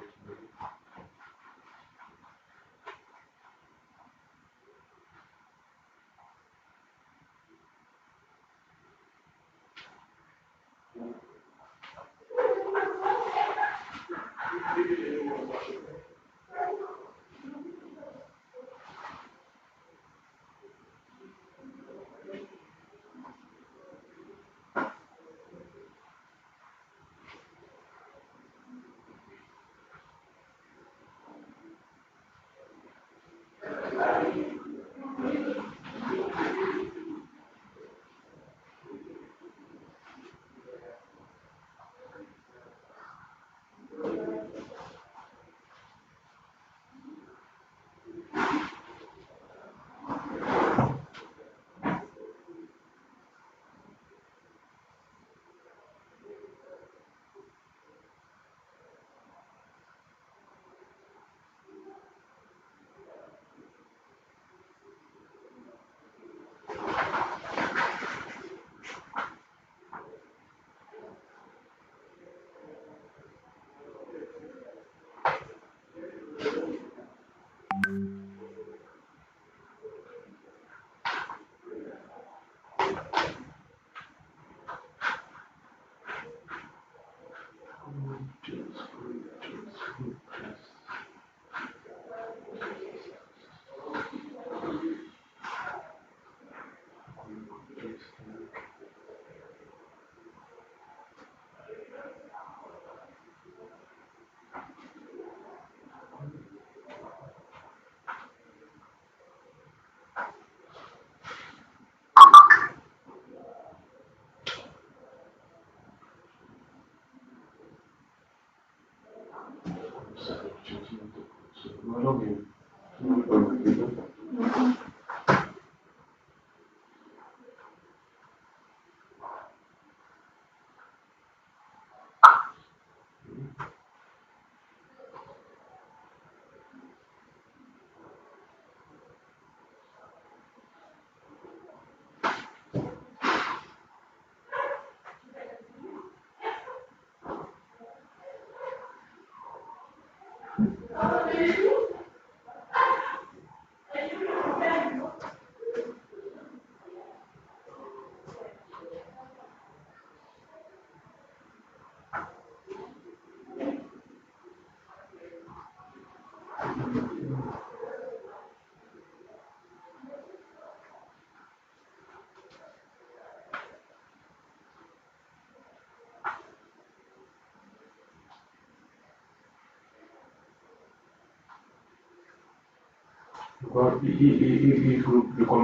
Kwa hii group ilikuwa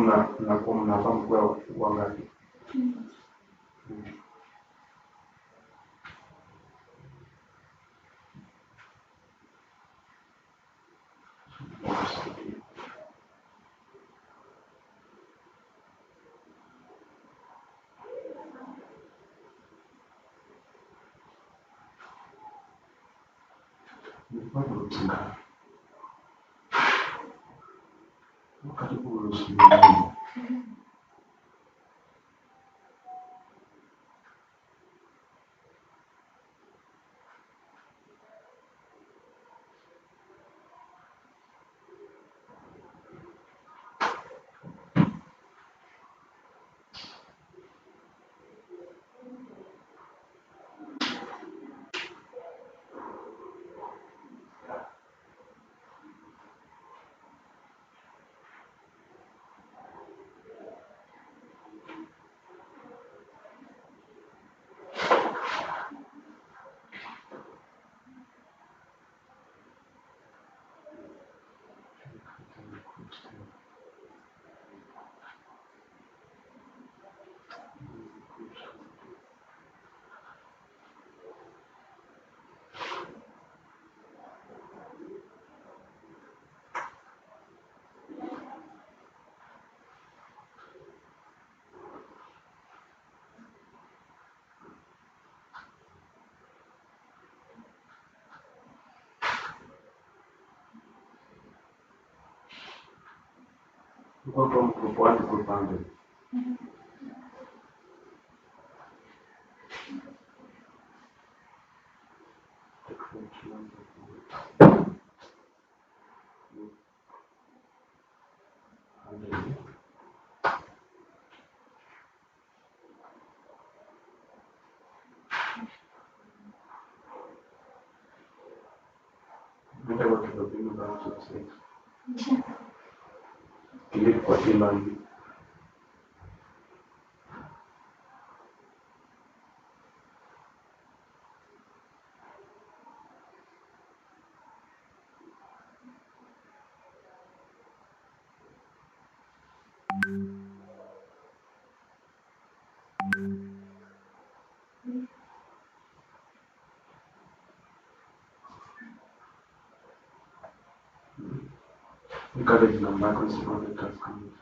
mnafahamu kwa wangapi? Karibu usimuone. Go from group 1 to group 100. Whenever to the big branch of 6. Click for e-learning. Look at it in the microphone that's coming.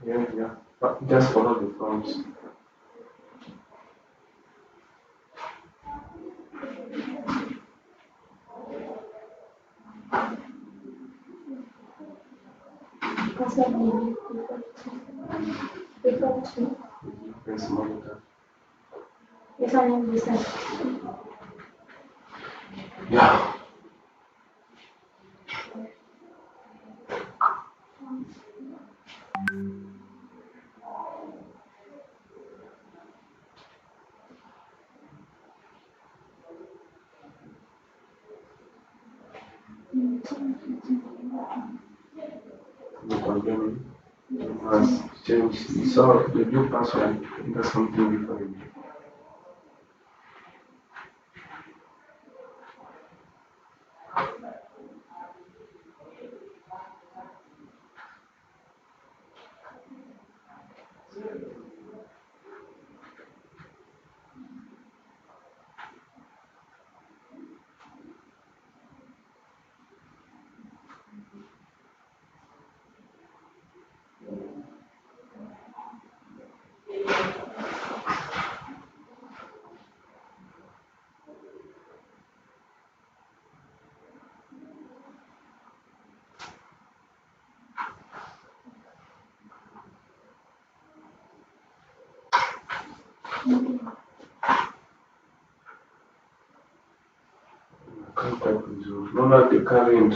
Yeah. But just follow the prompts. Yes, monitor. Yes, I am listening. Yeah. The pandemic has changed. You saw the new password. That's something different. Can't type in Zoom. No, not the current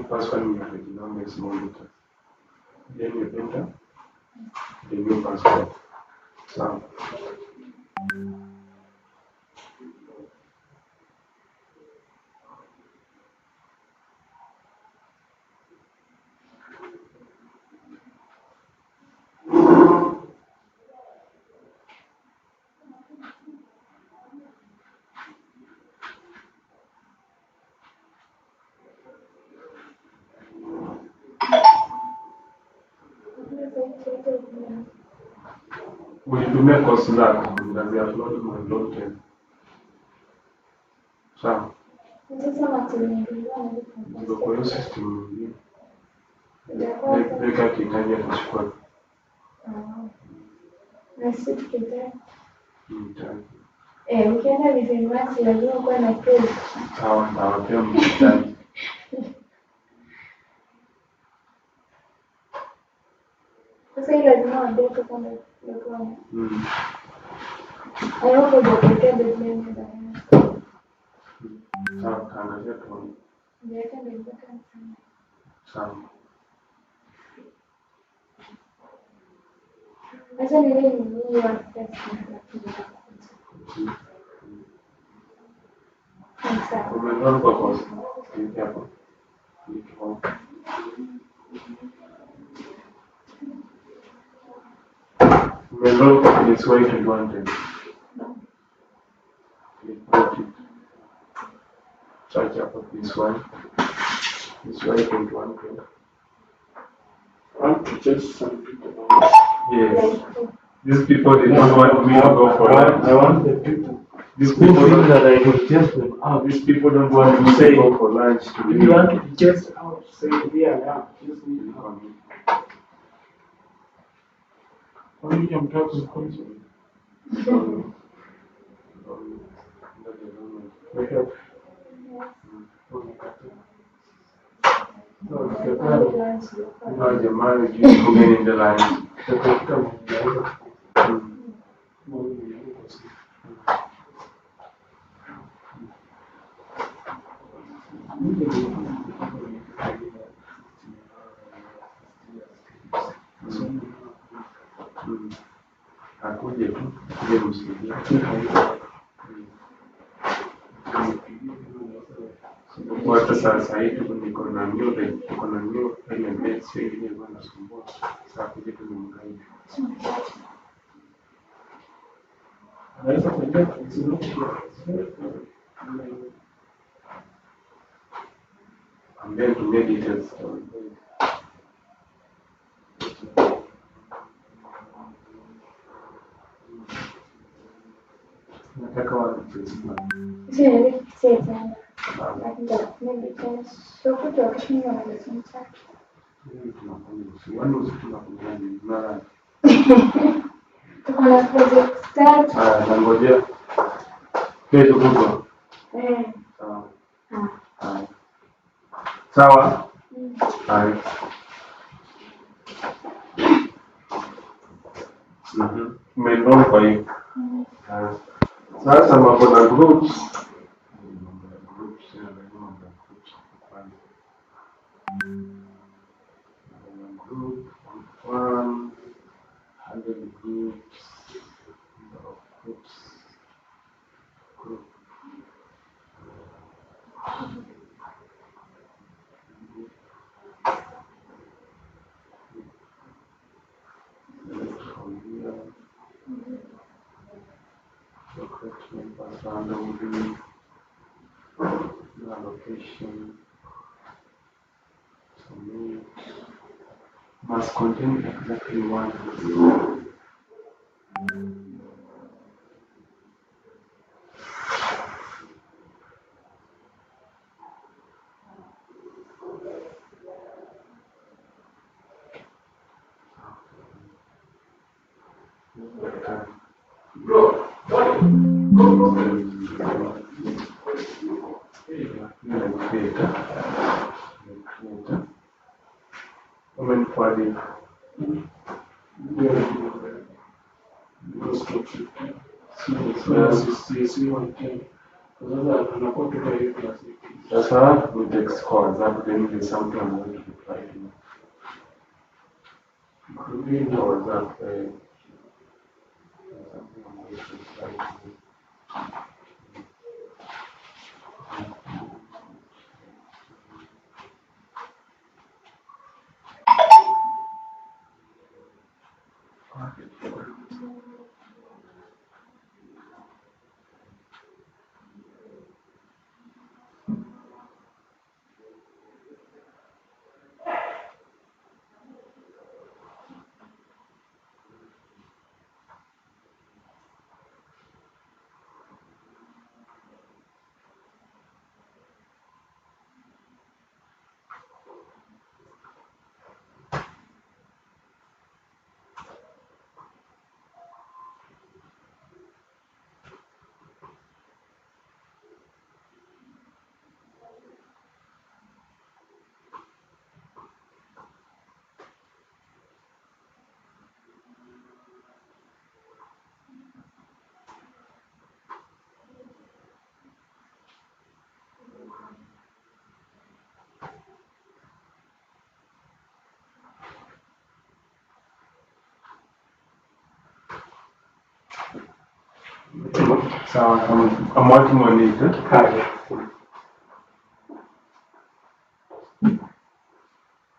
password you have the number is monitor. Then you enter the new password. So ulitumia kosi lako nitaziupload my login. Sawa. Sasa watumiaji Ndio kwa hiyo system nyingine. Weka kitabu kuchukua. na sisi kita. Mtaji. Ukienda Living Max lazima kuwa na code. Sawa, pia mtaji. Sasa ile lazima update kama ndio. I hope the update name is there. Sawa, kaangalia tu. Ndio ndio sana. Sawa. Sasa ni nini wa test? Umeona kwa kosi. Hapo. Click on. Enroll for this way to 110. Click on it. Search up this one. This way to 110. I want to just some people. Yes. These people, they don't want me to go for lunch. I want the people. These Who people think don't, that I will chase them out? these people don't want me to go for lunch If today. you want to be chased out, say here, yeah, chase me out. Only I'm talking constantly. We have. No, jamani, you come in the line. Akuje tu, kuje msaidia. Watu sasa hivi niko na new elements hivi wanasumbua. Sasa kuje tu nimgaidi. Anaweza kuingia kuzungumzia. I'm going to make details. Nataka watu kusema. Nangojea. Kesho kutwa. Sawa? Haya. Umeenroll kwa hiyo. Sasa mambo na groups. Group 1, 100 groups, number of groups. Group. From here. Correct members randomly. Allocation. Submit. Must contain exactly one. Sasa we take scores that then is something I'm going to reply to. Including or that something I'm going to reply to. So I'm working on it.